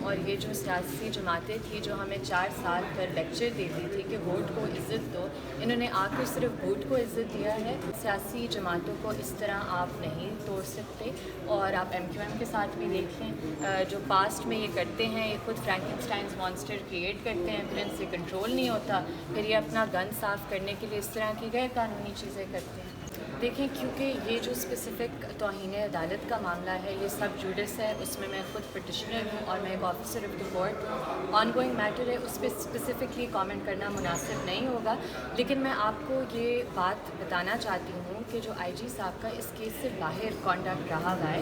اور یہ جو سیاسی جماعتیں تھیں جو ہمیں 4 سال پر لیکچر دیتی تھی کہ ووٹ کو عزت دو، انہوں نے آ کر صرف ووٹ کو عزت دیا ہے۔ سیاسی جماعتوں کو اس طرح آپ نہیں توڑ سکتے، اور آپ ایم کیو ایم کے ساتھ بھی دیکھ لیں، جو پاسٹ میں یہ کرتے ہیں، یہ خود فرینکنسٹائنز مانسٹر کریٹ کرتے ہیں، پھر ان سے کنٹرول نہیں ہوتا، پھر یہ اپنا گن صاف کرنے کے لیے اس طرح کی غیر قانونی چیزیں کرتے ہیں۔ دیکھیں، کیونکہ یہ جو اسپیسیفک توہین عدالت کا معاملہ ہے یہ سب جوڈس ہے، اس میں خود پٹیشنر ہوں اور میں ایک officer of the court, ongoing matter ہے، اس پہ اسپیسیفکلی کامنٹ کرنا مناسب نہیں ہوگا۔ لیکن میں آپ کو یہ بات بتانا چاہتی ہوں کہ جو آئی جی صاحب کا اس کیس سے باہر کانڈکٹ رہا ہوا ہے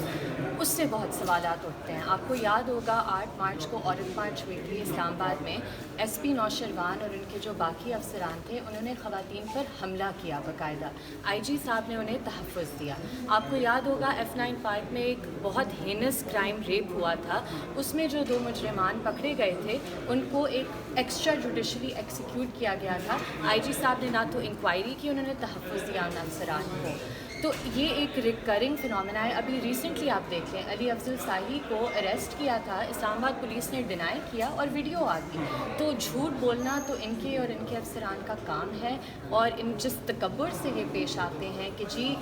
اس سے بہت سوالات اٹھتے ہیں۔ آپ کو یاد ہوگا 8 مارچ کو عورت مارچ ہوئی تھی اسلام آباد میں، ایس پی نوشروان اور ان کے جو باقی افسران تھے انہوں نے خواتین پر حملہ کیا، باقاعدہ آئی جی صاحب نے انہیں تحفظ دیا۔ آپ کو یاد ہوگا F9 پارک میں ایک بہت ہینس کرائم ریپ ہوا تھا، اس میں جو 2 مجرمان پکڑے گئے تھے ان کو ایک ایکسٹرا جوڈیشلی ایکسیکیوٹ کیا گیا تھا۔ آئی جی صاحب نے نہ تو انکوائری کی، انہوں نے تحفظ دیا ان افسران کو۔ تو یہ ایک ریکرنگ فنومینا ہے۔ ابھی ریسنٹلی آپ دیکھ لیں، علی افضل ساہی کو اریسٹ کیا تھا، اسلام آباد پولیس نے ڈینائی کیا اور ویڈیو آ گئی۔ تو جھوٹ بولنا تو ان کے اور ان کے افسران کا کام ہے، اور ان جس تکبر سے یہ پیش آتے ہیں کہ جی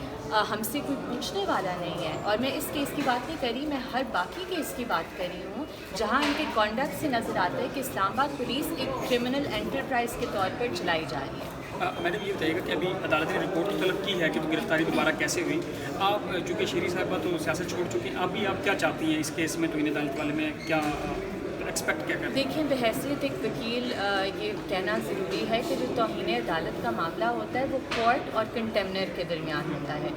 ہم سے کوئی پوچھنے والا نہیں ہے۔ اور میں اس کیس کی بات نہیں کری، میں ہر باقی کیس کی بات کری ہوں جہاں ان کے کانڈکٹ سے نظر آتا ہے کہ اسلام آباد پولیس ایک کرمنل انٹرپرائز کے طور پر چلائی جا رہی ہے۔ میڈم یہ بتائیے گا کہ ابھی عدالت نے رپورٹ طلب کی ہے کہ گرفتاری دوبارہ کیسے ہوئی؟ آپ چونکہ شیری صاحبہ تو سیاست چھوڑ چکی ہیں، ابھی آپ کیا چاہتی ہیں اس کیس میں توہین عدالت والے میں کیا ایکسپیکٹ کیا کرتے ہیں؟ دیکھیں، بحیثیت ایک وکیل یہ کہنا ضروری ہے کہ جو توہین عدالت کا معاملہ ہوتا ہے وہ کورٹ اور کنٹمنر کے درمیان ہوتا ہے۔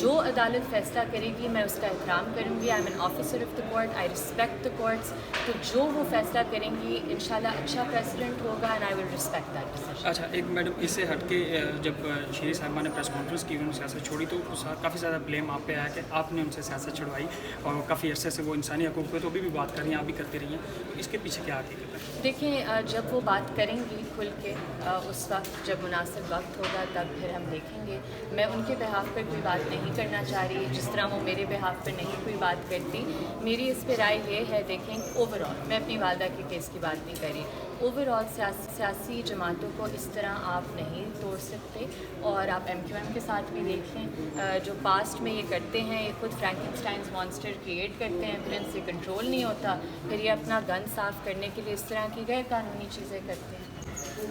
جو عدالت فیصلہ کرے گی میں اس کا احترام کروں گی، I am an officer of the court, I respect the courts. تو جو وہ فیصلہ کریں گی انشاءاللہ اچھا پریسیڈنٹ ہوگا، and I will respect that decision. اچھا، ایک میڈم اس سے ہٹ کے جب شیری صاحبہ نے پریس کانفرنس کی، انہوں نے سیاست چھوڑی تو کافی زیادہ بلیم آپ پہ آیا کہ آپ نے ان سے سیاست چھڑوائی، اور کافی عرصے سے وہ انسانی حقوق پہ تو ابھی بھی بات کر رہی ہیں، آپ بھی کرتے رہی ہیں، تو اس کے پیچھے کیا حقیقت ہے؟ دیکھیں، جب وہ بات کریں گی کھل کے اس وقت جب مناسب وقت ہوگا تب پھر ہم دیکھیں گے۔ میں ان کے بہاف پر کوئی بات نہیں کرنا چاہ رہی، جس طرح وہ میرے بہاف پر نہیں کوئی بات کرتی۔ میری اس پہ رائے یہ ہے، دیکھیں اوور آل، میں اپنی والدہ کے کیس کی بات نہیں کری، اوور آل سیاسی جماعتوں کو اس طرح آپ نہیں توڑ سکتے، اور آپ ایم کیو ایم کے ساتھ بھی دیکھ لیں، جو پاسٹ میں یہ کرتے ہیں، یہ خود فرینکنسٹائنز مانسٹر کریٹ کرتے ہیں، پھر ان سے کنٹرول نہیں ہوتا، پھر یہ اپنا گن صاف کرنے کے لیے اس طرح کی غیر قانونی چیزیں کرتے ہیں۔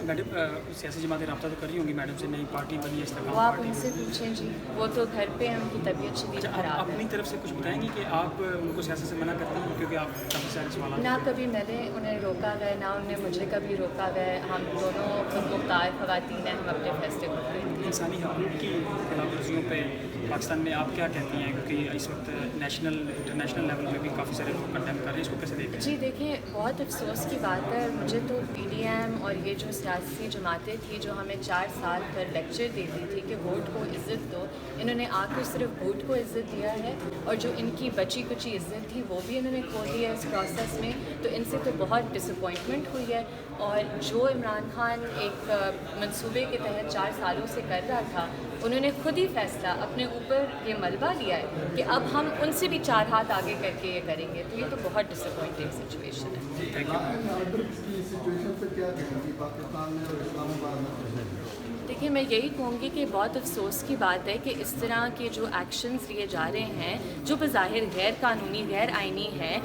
میڈم سیاسی جماعتیں رابطہ تو کر رہی ہوں گی میڈم سے، نئی پارٹی بنی ہے استحکام وہ آپ پارٹی۔ ان سے پوچھیں جی، وہ تو گھر پہ ہیں، ان کی طبیعت شدید اچھا، خراب آپ ہے۔ اپنی طرف سے کچھ بتائیں گی کہ آپ ان کو سیاست سے منع کرتی ہیں کیونکہ آپ کافی سارے سوالات؟ نہ کبھی میں نے انہیں روکا گیا، نہ انہوں نے مجھے کبھی روکا گیا، ہم دونوں خود مختار خواتین ہیں، ہم اپنے فیصلے خود کرتے ہیں۔ انسانی حقوق کی خلاف ورزیوں پہ پاکستان میں آپ کیا کہتی ہیں؟ کیونکہ اس وقت نیشنل انٹرنیشنل لیول پہ بھی کافی سارے لوگ کنڈیم کر رہے ہیں، اس کو کیسے دیکھیں؟ جی دیکھیں، بہت افسوس کی بات ہے، مجھے تو پی ڈی ایم اور یہ جو سیاسی جماعتیں تھیں جو ہمیں 4 سال پر لیکچر دیتی تھی کہ ووٹ کو عزت دو، انہوں نے آ کر صرف ووٹ کو عزت دیا ہے، اور جو ان کی بچی کچی عزت تھی وہ بھی انہوں نے کھو دی ہے اس پروسیس میں۔ تو ان سے تو بہت ڈس اپوائنٹمنٹ ہوئی ہے، اور جو عمران خان ایک منصوبے کے تحت 4 سالوں سے کر رہا تھا، انہوں نے خود ہی فیصلہ اپنے اوپر یہ ملبہ لیا ہے کہ اب ہم ان سے بھی 4 ہاتھ آگے کر کے یہ کریں گے۔ تو یہ تو بہت ڈس اپوائنٹنگ سچویشن ہے۔ Thank you. دیکھیے، میں یہی کہوں گی کہ بہت افسوس کی بات ہے کہ اس طرح کے جو ایکشنز لیے جا رہے ہیں جو بظاہر غیر قانونی غیر آئینی ہیں،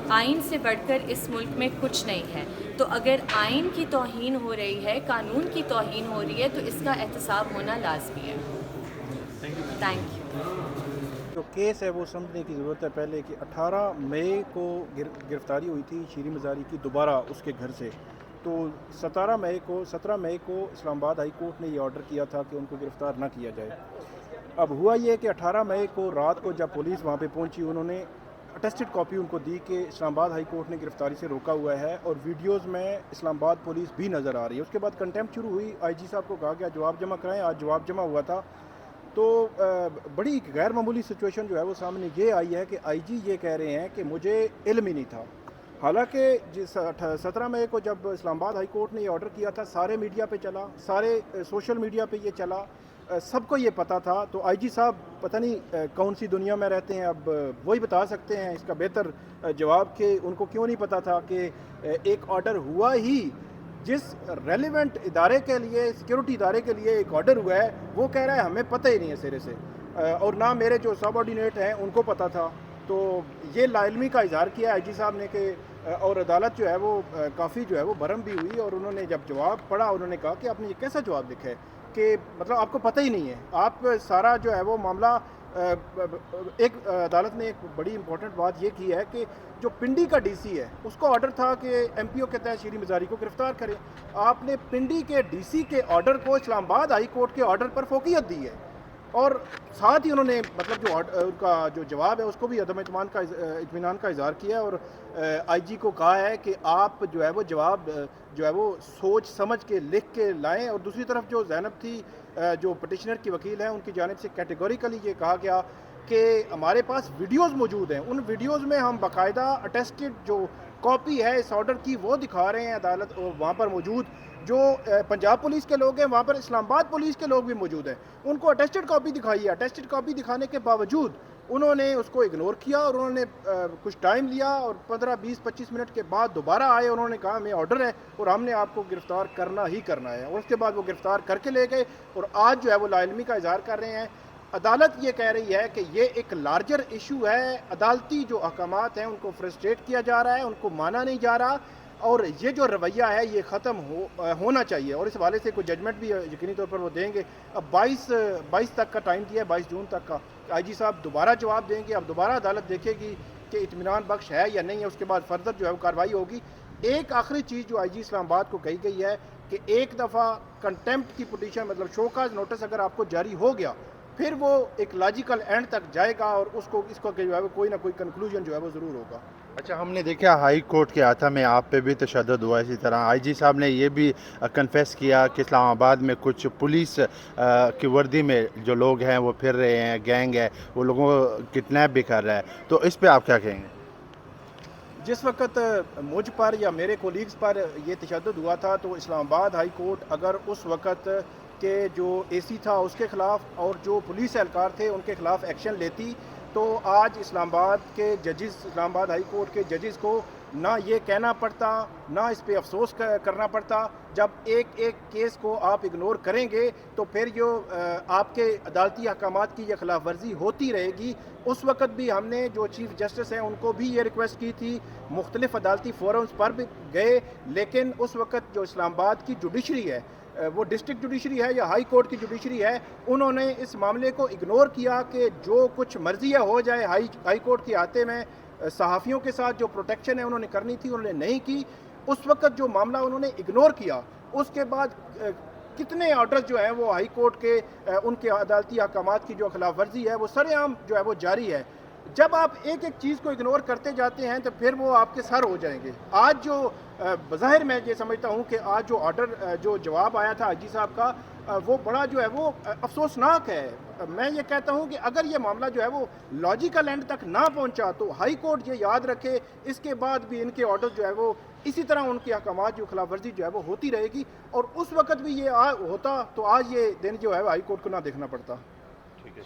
آئین سے بڑھ کر اس ملک میں کچھ نہیں ہے۔ تو اگر آئین کی توہین ہو رہی ہے، قانون کی توہین ہو رہی ہے، تو اس کا احتساب ہونا لازمی ہے۔ Thank you. جو کیس ہے وہ سمجھنے کی ضرورت ہے پہلے کہ 18 مئی کو گرفتاری ہوئی تھی شیری مزاری کی دوبارہ اس کے گھر سے، تو 17 مئی کو اسلام آباد ہائی کورٹ نے یہ آرڈر کیا تھا کہ ان کو گرفتار نہ کیا جائے۔ اب ہوا یہ کہ 18 مئی کو رات کو جب پولیس وہاں پہ پہنچی، انہوں نے اٹیسٹڈ کاپی ان کو دی کہ اسلام آباد ہائی کورٹ نے گرفتاری سے روکا ہوا ہے، اور ویڈیوز میں اسلام آباد پولیس بھی نظر آ رہی ہے۔ اس کے بعد کنٹیمپٹ شروع ہوئی، آئی جی صاحب کو کہا گیا جواب جمع کرائیں، آج جواب جمع ہوا تھا۔ تو بڑی غیر معمولی سچویشن جو ہے وہ سامنے یہ آئی ہے کہ آئی جی یہ کہہ رہے ہیں کہ مجھے علم ہی نہیں تھا، حالانکہ 17 مئی کو جب اسلام آباد ہائی کورٹ نے یہ آرڈر کیا تھا، سارے میڈیا پہ چلا، سارے سوشل میڈیا پہ یہ چلا، سب کو یہ پتہ تھا. تو آئی جی صاحب پتہ نہیں کون سی دنیا میں رہتے ہیں, اب وہی بتا سکتے ہیں اس کا بہتر جواب کہ ان کو کیوں نہیں پتہ تھا کہ ایک آرڈر ہوا ہی, جس ریلیونٹ ادارے کے لیے, سیکیورٹی ادارے کے لیے ایک آرڈر ہوا ہے, وہ کہہ رہا ہے ہمیں پتہ ہی نہیں ہے سرے سے, اور نہ میرے جو سب آرڈینیٹ ہیں ان کو پتہ تھا. تو یہ لا علمی کا اظہار کیا آئی جی صاحب نے کہ, اور عدالت جو ہے وہ کافی جو ہے وہ برہم بھی ہوئی, اور انہوں نے جب جواب پڑھا انہوں نے کہا کہ آپ نے یہ کیسا جواب لکھا ہے کہ مطلب آپ کو پتہ ہی نہیں ہے, آپ سارا جو ہے وہ معاملہ. ایک عدالت نے ایک بڑی امپورٹنٹ بات یہ کی ہے کہ جو پنڈی کا ڈی سی ہے اس کو آرڈر تھا کہ ایم پی او کے تحت شیریں مزاری کو گرفتار کرے. آپ نے پنڈی کے ڈی سی کے آرڈر کو اسلام آباد ہائی کورٹ کے آرڈر پر فوقیت دی ہے, اور ساتھ ہی انہوں نے مطلب جو ان کا جو جواب ہے اس کو بھی عدم اطمینان کا اظہار کیا ہے, اور آئی جی کو کہا ہے کہ آپ جو ہے وہ جواب جو ہے وہ سوچ سمجھ کے لکھ کے لائیں. اور دوسری طرف جو زینب تھی جو پٹیشنر کی وکیل ہیں, ان کی جانب سے کیٹیگوریکلی یہ کہا گیا کہ ہمارے پاس ویڈیوز موجود ہیں, ان ویڈیوز میں ہم باقاعدہ اٹیسٹڈ جو کاپی ہے اس آرڈر کی وہ دکھا رہے ہیں عدالت, وہاں پر موجود جو پنجاب پولیس کے لوگ ہیں وہاں پر اسلام آباد پولیس کے لوگ بھی موجود ہیں, ان کو اٹیسٹڈ کاپی دکھائی ہے. اٹیسٹڈ کاپی دکھانے کے باوجود انہوں نے اس کو اگنور کیا, اور انہوں نے کچھ ٹائم لیا, اور 15-20-25 منٹ کے بعد دوبارہ آئے, انہوں نے کہا ہمیں آرڈر ہے اور ہم نے آپ کو گرفتار کرنا ہی کرنا ہے, اور اس کے بعد وہ گرفتار کر کے لے گئے. اور آج جو ہے وہ لا علمی کا اظہار کر رہے ہیں. عدالت یہ کہہ رہی ہے کہ یہ ایک لارجر ایشو ہے, عدالتی جو احکامات ہیں ان کو فرسٹریٹ کیا جا رہا ہے, ان کو مانا نہیں جا رہا, اور یہ جو رویہ ہے یہ ختم ہونا چاہیے, اور اس حوالے سے کوئی ججمنٹ بھی یقینی طور پر وہ دیں گے. اب 22 تک کا ٹائم دیا ہے, 22 جون تک کا. آئی جی صاحب دوبارہ جواب دیں گے, اب دوبارہ عدالت دیکھے گی کہ اطمینان بخش ہے یا نہیں ہے, اس کے بعد فردر جو ہے وہ کارروائی ہوگی. ایک آخری چیز جو آئی جی اسلام آباد کو کہی گئی ہے کہ ایک دفعہ کنٹیمپٹ کی پٹیشن مطلب شو کاز نوٹس اگر آپ کو جاری ہو گیا پھر وہ ایک لاجیکل اینڈ تک جائے گا, اور اس کو جو ہے وہ کوئی نہ کوئی کنکلوژن جو ہے وہ ضرور ہوگا. اچھا, ہم نے دیکھا ہائی کورٹ کے ہاتھا میں آپ پہ بھی تشدد ہوا, اسی طرح آئی جی صاحب نے یہ بھی کنفیس کیا کہ اسلام آباد میں کچھ پولیس کی وردی میں جو لوگ ہیں وہ پھر رہے ہیں, گینگ ہے, وہ لوگوں کو کڈنیپ بھی کر رہا ہے, تو اس پہ آپ کیا کہیں گے؟ جس وقت مجھ پر یا میرے کولیگز پر یہ تشدد ہوا تھا تو اسلام آباد ہائی کورٹ اگر اس وقت کے جو اے سی تھا اس کے خلاف اور جو پولیس اہلکار تھے ان کے خلاف ایکشن لیتی تو آج اسلام آباد کے ججز, اسلام آباد ہائی کورٹ کے ججز کو نہ یہ کہنا پڑتا, نہ اس پہ افسوس کرنا پڑتا. جب ایک ایک کیس کو آپ اگنور کریں گے تو پھر جو آپ کے عدالتی احکامات کی یہ خلاف ورزی ہوتی رہے گی. اس وقت بھی ہم نے جو چیف جسٹس ہیں ان کو بھی یہ ریکویسٹ کی تھی, مختلف عدالتی فورمز پر بھی گئے, لیکن اس وقت جو اسلام آباد کی جوڈیشری ہے, وہ ڈسٹرکٹ جوڈیشری ہے یا ہائی کورٹ کی جوڈیشری ہے, انہوں نے اس معاملے کو اگنور کیا کہ جو کچھ مرضی ہو جائے. ہائی کورٹ کے احاطے میں صحافیوں کے ساتھ جو پروٹیکشن ہے انہوں نے کرنی تھی, انہوں نے نہیں کی. اس وقت جو معاملہ انہوں نے اگنور کیا, اس کے بعد کتنے آرڈرز جو ہیں وہ ہائی کورٹ کے ان کے عدالتی احکامات کی جو خلاف ورزی ہے وہ سر عام جو ہے وہ جاری ہے. جب آپ ایک ایک چیز کو اگنور کرتے جاتے ہیں تو پھر وہ آپ کے سر ہو جائیں گے. آج جو بظاہر میں یہ سمجھتا ہوں کہ آج جو آرڈر جو جواب آیا تھا حاجی صاحب کا وہ بڑا جو ہے وہ افسوسناک ہے. میں یہ کہتا ہوں کہ اگر یہ معاملہ جو ہے وہ لاجیکل اینڈ تک نہ پہنچا تو ہائی کورٹ یہ یاد رکھے اس کے بعد بھی ان کے آرڈر جو ہے وہ اسی طرح ان کے احکامات جو خلاف ورزی جو ہے وہ ہوتی رہے گی, اور اس وقت بھی یہ ہوتا تو آج یہ دن جو ہے ہائی کورٹ کو نہ دیکھنا پڑتا. ٹھیک ہے,